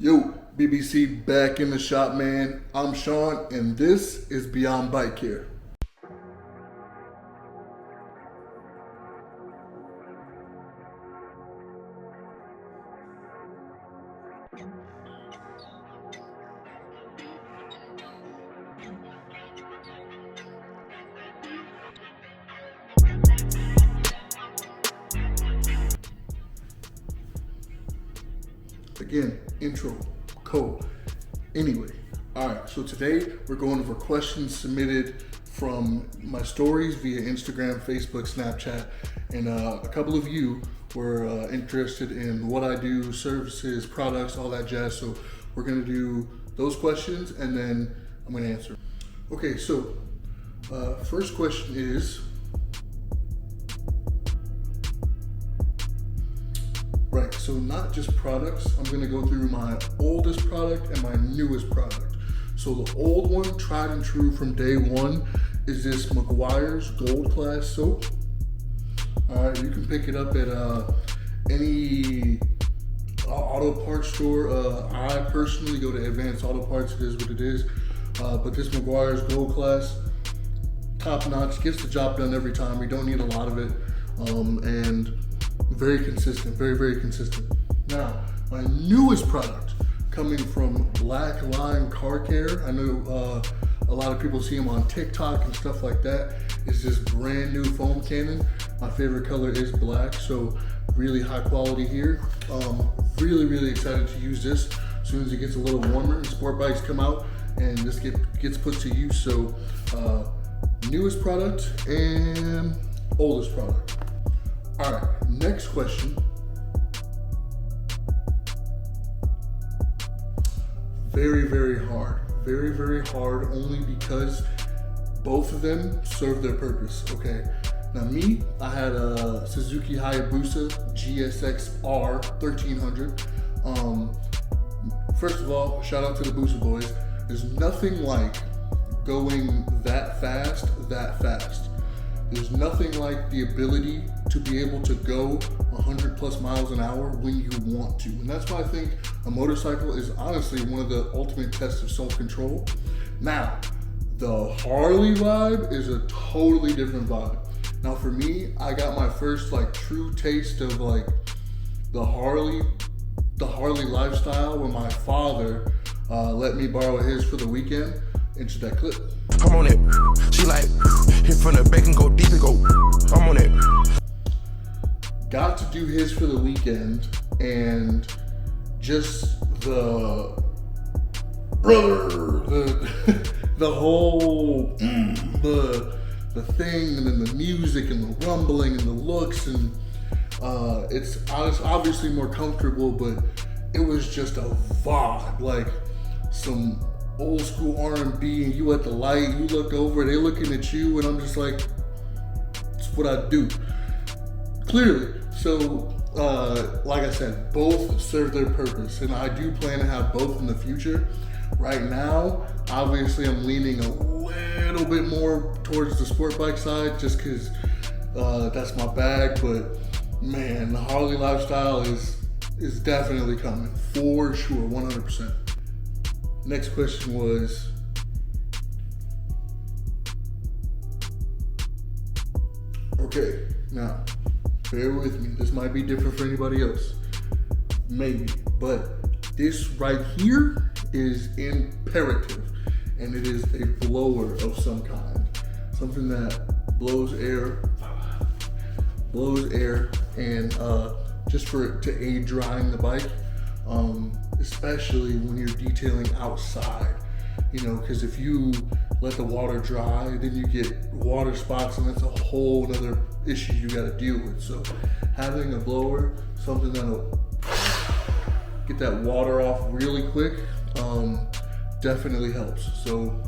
Yo, BBC back in the shop, man. I'm Sean, and this is Beyond Bike Care. Again, intro, code. Anyway, alright, so today we're going over questions submitted from my stories via Instagram, Facebook, Snapchat, and a couple of you were interested in what I do, services, products, all that jazz. So we're gonna do those questions and then I'm gonna answer. Okay, so first question is, right, so not just products, I'm gonna go through my oldest product and my newest product. So the old one, tried and true from day one, is this Meguiar's Gold Class soap. All right, you can pick it up at any auto parts store. I personally go to Advanced Auto Parts, it is what it is. But this Meguiar's Gold Class, top notch, gets the job done every time. You don't need a lot of it. And very consistent, very, very consistent. Now, my newest product coming from Black Line Car Care. I know a lot of people see them on TikTok and stuff like that. Is this brand new foam cannon. My favorite color is black, so really high quality here. Really, really excited to use this as soon as it gets a little warmer and sport bikes come out and this gets put to use. So newest product and oldest product. All right, next question. Very, very hard. Very, very hard only because both of them serve their purpose, okay? Now me, I had a Suzuki Hayabusa GSX-R 1300. First of all, shout out to the Busa boys. There's nothing like going that fast. There's nothing like the ability to be able to go 100 plus miles an hour when you want to. And that's why I think a motorcycle is honestly one of the ultimate tests of self-control. Now, the Harley vibe is a totally different vibe. Now for me, I got my first true taste of the Harley lifestyle when my father let me borrow his for the weekend. Into that clip. I'm on it. She like hit from the back and go deep and go. I'm on it. Got to do his for the weekend, and just the whole the thing, and then the music and the rumbling and the looks, and it's obviously more comfortable, but it was just a vibe, like some old school R&B, and you at the light, you look over, they looking at you, and I'm just like, it's what I do. Clearly. So, like I said, both serve their purpose, and I do plan to have both in the future. Right now, obviously I'm leaning a little bit more towards the sport bike side, just because that's my bag, but man, the Harley lifestyle is definitely coming, for sure, 100%. Next question was, okay, now, bear with me. This might be different for anybody else. Maybe, but this right here is imperative, and it is a blower of some kind. Something that blows air, and just for it to aid drying the bike. Especially when you're detailing outside, because if you let the water dry, then you get water spots, and that's a whole other issue you got to deal with. So having a blower, something that'll get that water off really quick, definitely helps. So,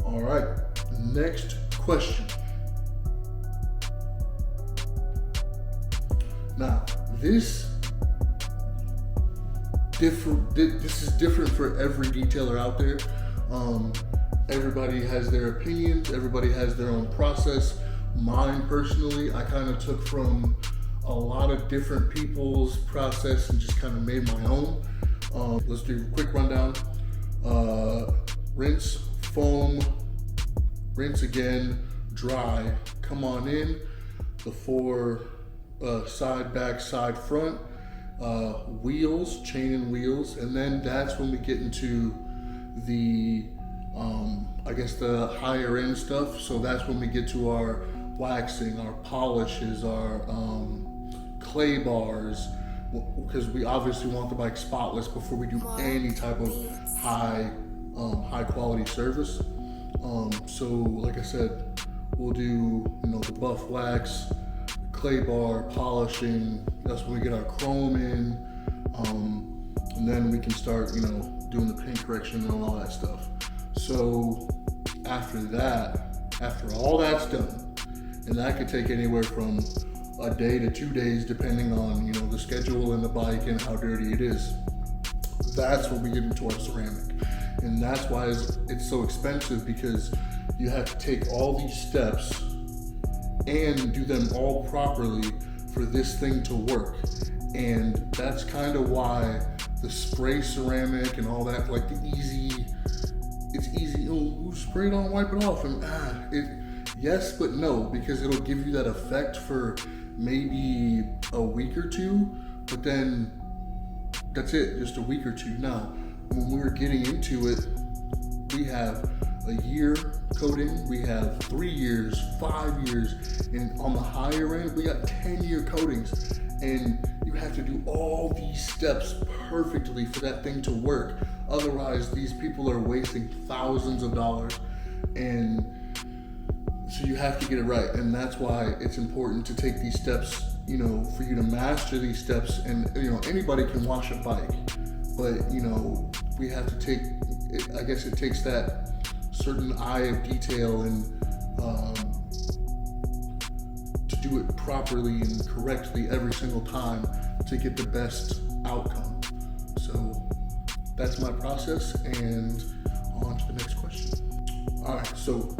all right, next question. Now, this is different for every detailer out there. Everybody has their opinions, everybody has their own process. Mine personally, I kind of took from a lot of different people's process and just kind of made my own. Let's do a quick rundown. Rinse, foam, rinse again, dry. Come on in. The 4 side, back, side, front. Wheels, chain and wheels, and then that's when we get into the I guess the higher end stuff. So that's when we get to our waxing, our polishes, our clay bars, because we obviously want the bike spotless before we do any type of high quality service. So like I said, we'll do the buff wax, clay bar, polishing. That's when we get our chrome in, and then we can start doing the paint correction and all that stuff. So after all that's done, and that could take anywhere from a day to 2 days depending on the schedule and the bike and how dirty it is. That's when we get into our ceramic, and that's why it's so expensive, because you have to take all these steps and do them all properly for this thing to work. And that's kind of why the spray ceramic and all that, like it's easy, spray it on, wipe it off, and yes but no, because it'll give you that effect for maybe a week or two, but then that's it, just a week or two. Now, when we're getting into it, we have a year coating, we have 3 years, 5 years, and on the higher end, we got 10-year coatings, and you have to do all these steps perfectly for that thing to work. Otherwise, these people are wasting thousands of dollars, and so you have to get it right. And that's why it's important to take these steps, for you to master these steps. And anybody can wash a bike, but we have to take it, I guess it takes that certain eye of detail and to do it properly and correctly every single time to get the best outcome. So that's my process, and on to the next question. All right, so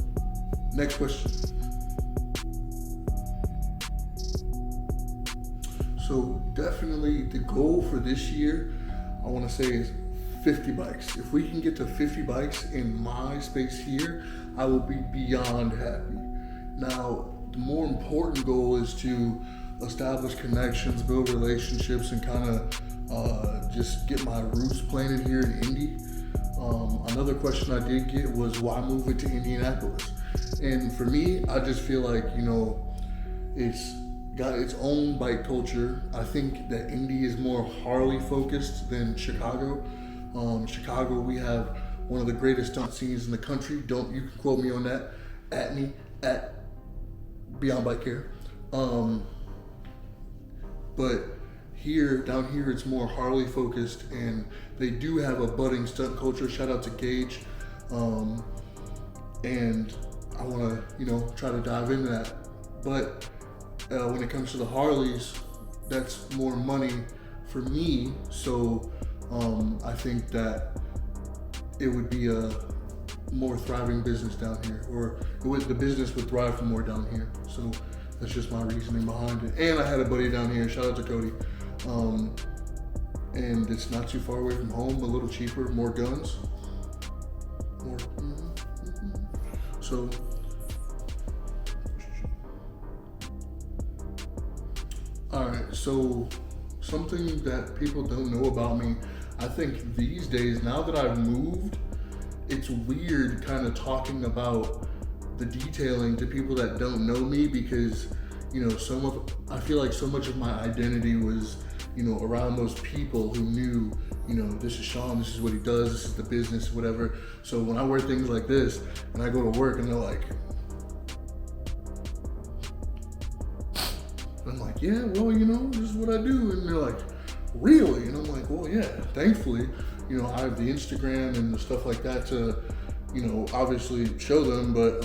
next question. So definitely the goal for this year, I want to say, is 50 bikes. If we can get to 50 bikes in my space here, I will be beyond happy. Now, the more important goal is to establish connections, build relationships, and kind of just get my roots planted here in Indy. Another question I did get was, why move it to Indianapolis? And for me, I just feel like, it's got its own bike culture. I think that Indy is more Harley focused than Chicago. Chicago, we have one of the greatest stunt scenes in the country. You can quote me on that. At me, at Beyond Bike Care. But down here, it's more Harley focused, and they do have a budding stunt culture. Shout out to Gage. And I want to, try to dive into that. But when it comes to the Harleys, that's more money for me. So I think that it would be a more thriving business down here, or the business would thrive more down here. So that's just my reasoning behind it. And I had a buddy down here, shout out to Cody. And it's not too far away from home, a little cheaper, more guns. So, all right, so something that people don't know about me, I think these days, now that I've moved, it's weird kind of talking about the detailing to people that don't know me, because I feel like so much of my identity was around those people who knew, this is Sean, this is what he does, this is the business, whatever. So when I wear things like this and I go to work and they're like, I'm like, yeah, well, this is what I do. And they're like, really? And I'm like, well, yeah, thankfully, I have the Instagram and the stuff like that to, obviously show them. But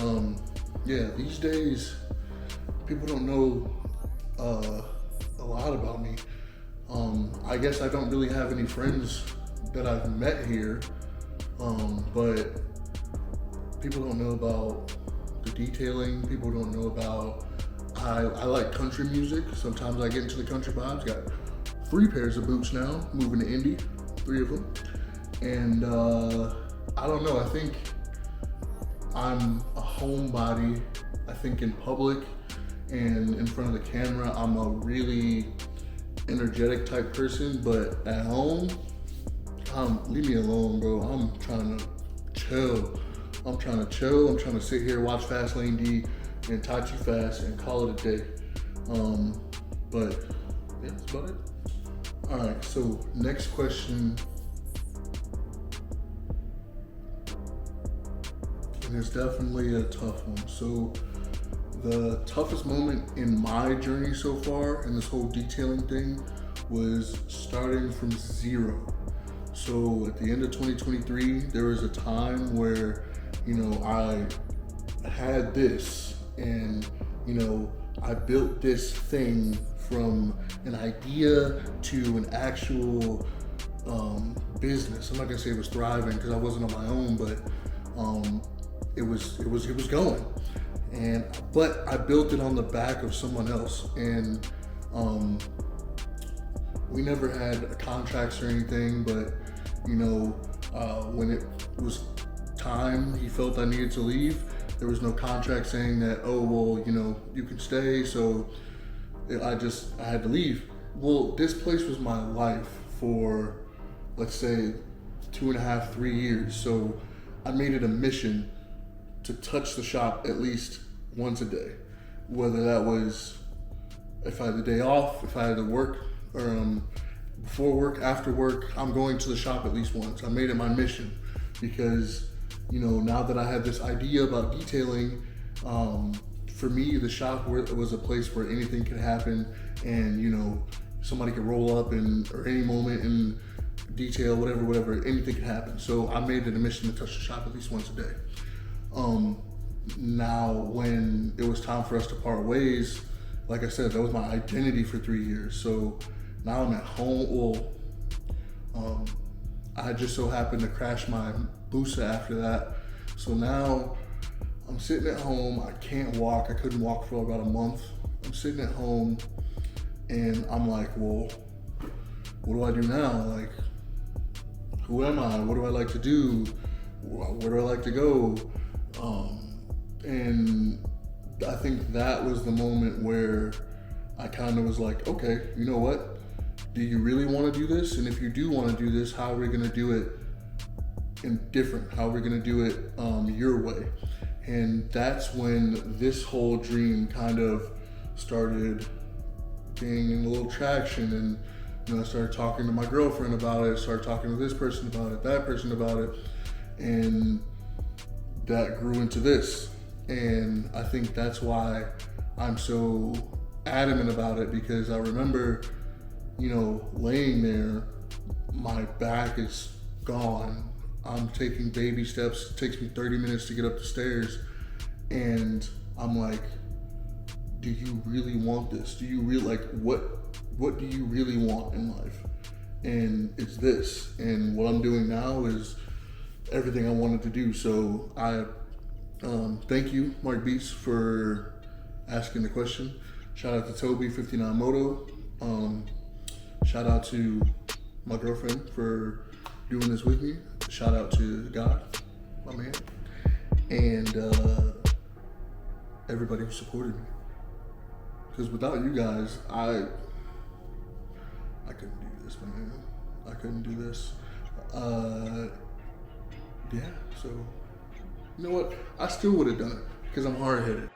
yeah, these days, people don't know a lot about me. I guess I don't really have any friends that I've met here, but people don't know about the detailing. People don't know about I like country music. Sometimes I get into the country vibes. Got 3 pairs of boots now, moving to Indy, 3 of them. And I don't know, I think I'm a homebody. I think in public and in front of the camera, I'm a really energetic type person, but at home, leave me alone, bro. I'm trying to chill. I'm trying to sit here, watch Fastlane D and Tai Chi Fast and call it a day. But yeah, that's about it. All right, so next question. And it's definitely a tough one. So the toughest moment in my journey so far in this whole detailing thing was starting from 0. So at the end of 2023, there was a time where, I had this and, I built this thing from an idea to an actual business. I'm not gonna say it was thriving because I wasn't on my own, but it was going. But I built it on the back of someone else, and we never had contracts or anything, but when it was time, he felt I needed to leave. There was no contract saying that, oh, well, you can stay. So I had to leave. Well, this place was my life for, let's say, 2.5, 3 years. So I made it a mission to touch the shop at least once a day. Whether that was if I had the day off, if I had to work, or before work, after work, I'm going to the shop at least once. I made it my mission because, now that I had this idea about detailing, for me, the shop was a place where anything could happen, and somebody could roll up or any moment and detail, whatever, anything could happen. So I made it a mission to touch the shop at least once a day. Now, when it was time for us to part ways, like I said, that was my identity for 3 years. So now I'm at home. Well, I just so happened to crash my Busa after that. So now I'm sitting at home. I can't walk. I couldn't walk for about a month. I'm sitting at home and I'm like, well, what do I do now? Like, who am I? What do I like to do? Where do I like to go? And I think that was the moment where I kind of was like, okay, you know what? Do you really want to do this? And if you do want to do this, how are we going to do it different? How are we going to do it your way? And that's when this whole dream kind of started gaining a little traction. And I started talking to my girlfriend about it, started talking to this person about it, that person about it, and that grew into this. And I think that's why I'm so adamant about it, because I remember, laying there, my back is gone. I'm taking baby steps. It takes me 30 minutes to get up the stairs. And I'm like, do you really want this? Do you really, what do you really want in life? And it's this. And what I'm doing now is everything I wanted to do. So I thank you, Mark Beats, for asking the question. Shout out to Toby 59 Moto. Shout out to my girlfriend for doing this with me. Shout out to God, my man, and everybody who supported me. Because without you guys, I couldn't do this, man. I couldn't do this. Yeah, so you know what? I still would have done it because I'm hard-headed.